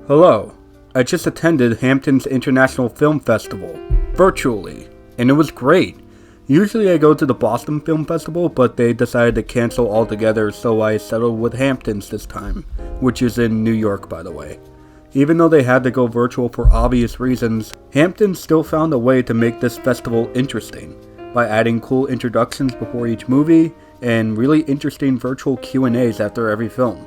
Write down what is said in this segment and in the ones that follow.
Hello, I just attended Hampton's International Film Festival, virtually, and it was great. Usually I go to the Boston Film Festival, but they decided to cancel altogether, so I settled with Hampton's this time, which is in New York, by the way. Even though they had to go virtual for obvious reasons, Hampton still found a way to make this festival interesting, by adding cool introductions before each movie, and really interesting virtual Q&As after every film.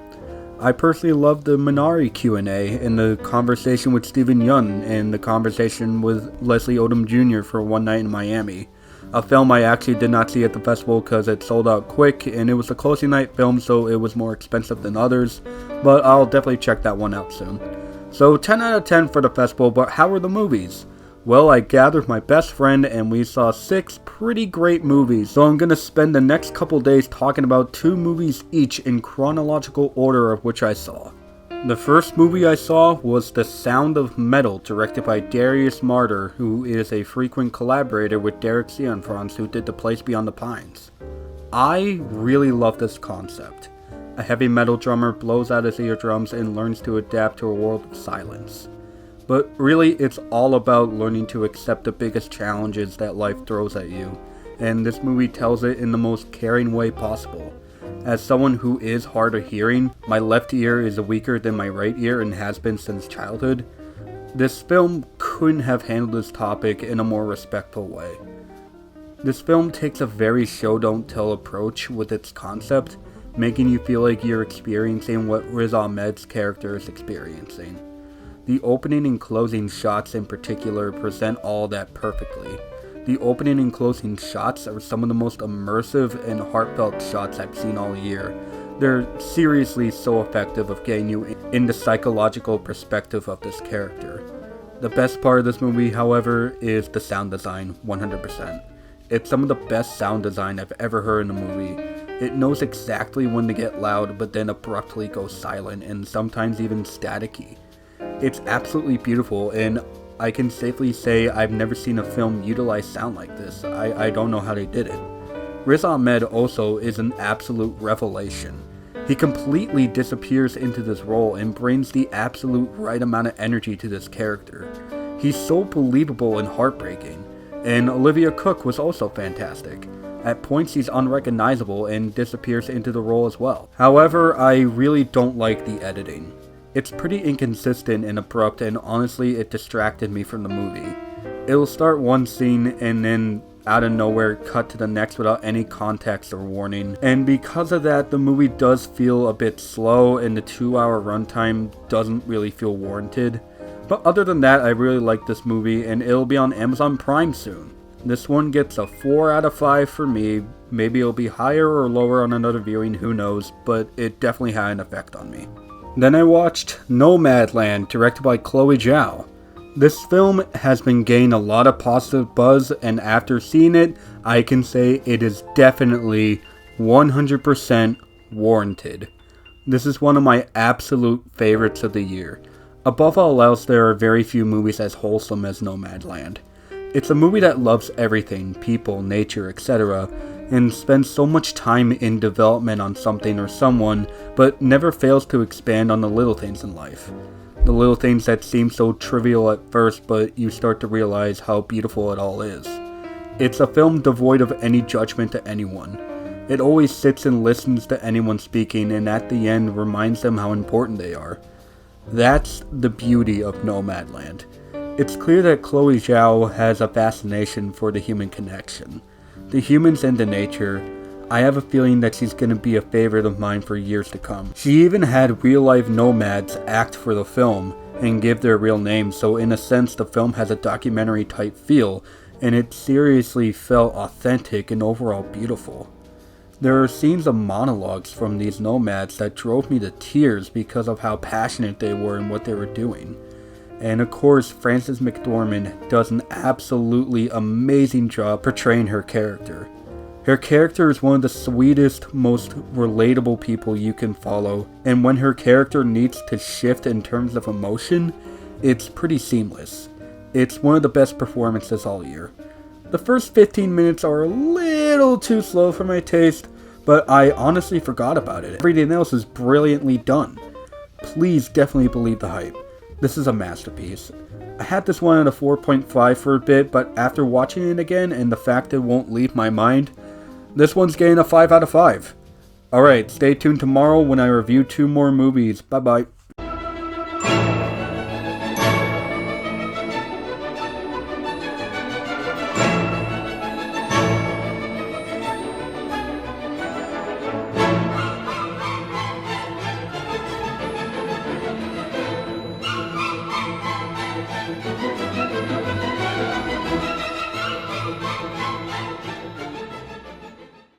I personally loved the Minari Q&A and the conversation with Stephen Yeun and the conversation with Leslie Odom Jr. for One Night in Miami. A film I actually did not see at the festival because it sold out quick and it was a closing night film, so it was more expensive than others, but I'll definitely check that one out soon. So 10 out of 10 for the festival, but how were the movies? Well, I gathered my best friend and we saw 6 pretty great movies, so I'm going to spend the next couple days talking about 2 movies each in chronological order of which I saw. The first movie I saw was The Sound of Metal, directed by Darius Marder, who is a frequent collaborator with Derek Cianfrance, who did The Place Beyond the Pines. I really love this concept. A heavy metal drummer blows out his eardrums and learns to adapt to a world of silence. But really, it's all about learning to accept the biggest challenges that life throws at you, and this movie tells it in the most caring way possible. As someone who is hard of hearing, my left ear is weaker than my right ear and has been since childhood. This film couldn't have handled this topic in a more respectful way. This film takes a very show-don't-tell approach with its concept, making you feel like you're experiencing what Riz Ahmed's character is experiencing. The opening and closing shots in particular present all that perfectly. The opening and closing shots are some of the most immersive and heartfelt shots I've seen all year. They're seriously so effective of getting you in the psychological perspective of this character. The best part of this movie, however, is the sound design, 100%. It's some of the best sound design I've ever heard in a movie. It knows exactly when to get loud, but then abruptly go silent, and sometimes even staticky. It's absolutely beautiful, and I can safely say I've never seen a film utilize sound like this. I don't know how they did it. Riz Ahmed also is an absolute revelation. He completely disappears into this role and brings the absolute right amount of energy to this character. He's so believable and heartbreaking, and Olivia Cooke was also fantastic. At points he's unrecognizable and disappears into the role as well. However, I really don't like the editing. It's pretty inconsistent and abrupt, and honestly it distracted me from the movie. It'll start one scene and then out of nowhere cut to the next without any context or warning, and because of that the movie does feel a bit slow and the 2-hour runtime doesn't really feel warranted. But other than that, I really like this movie and it'll be on Amazon Prime soon. This one gets a 4 out of 5 for me. Maybe it'll be higher or lower on another viewing, who knows, but it definitely had an effect on me. Then I watched Nomadland, directed by Chloe Zhao. This film has been gaining a lot of positive buzz, and after seeing it, I can say it is definitely 100% warranted. This is one of my absolute favorites of the year. Above all else, there are very few movies as wholesome as Nomadland. It's a movie that loves everything, people, nature, etc., and spends so much time in development on something or someone, but never fails to expand on the little things in life. The little things that seem so trivial at first, but you start to realize how beautiful it all is. It's a film devoid of any judgment to anyone. It always sits and listens to anyone speaking, and at the end reminds them how important they are. That's the beauty of Nomadland. It's clear that Chloe Zhao has a fascination for the human connection. The humans and the nature. I have a feeling that she's going to be a favorite of mine for years to come. She even had real-life nomads act for the film and give their real names, so in a sense the film has a documentary-type feel, and it seriously felt authentic and overall beautiful. There are scenes of monologues from these nomads that drove me to tears because of how passionate they were in what they were doing. And of course, Frances McDormand does an absolutely amazing job portraying her character. Her character is one of the sweetest, most relatable people you can follow, and when her character needs to shift in terms of emotion, it's pretty seamless. It's one of the best performances all year. The first 15 minutes are a little too slow for my taste, but I honestly forgot about it. Everything else is brilliantly done. Please definitely believe the hype. This is a masterpiece. I had this one at a 4.5 for a bit, but after watching it again and the fact it won't leave my mind, this one's getting a 5 out of 5. Alright, stay tuned tomorrow when I review 2 more movies. Bye bye.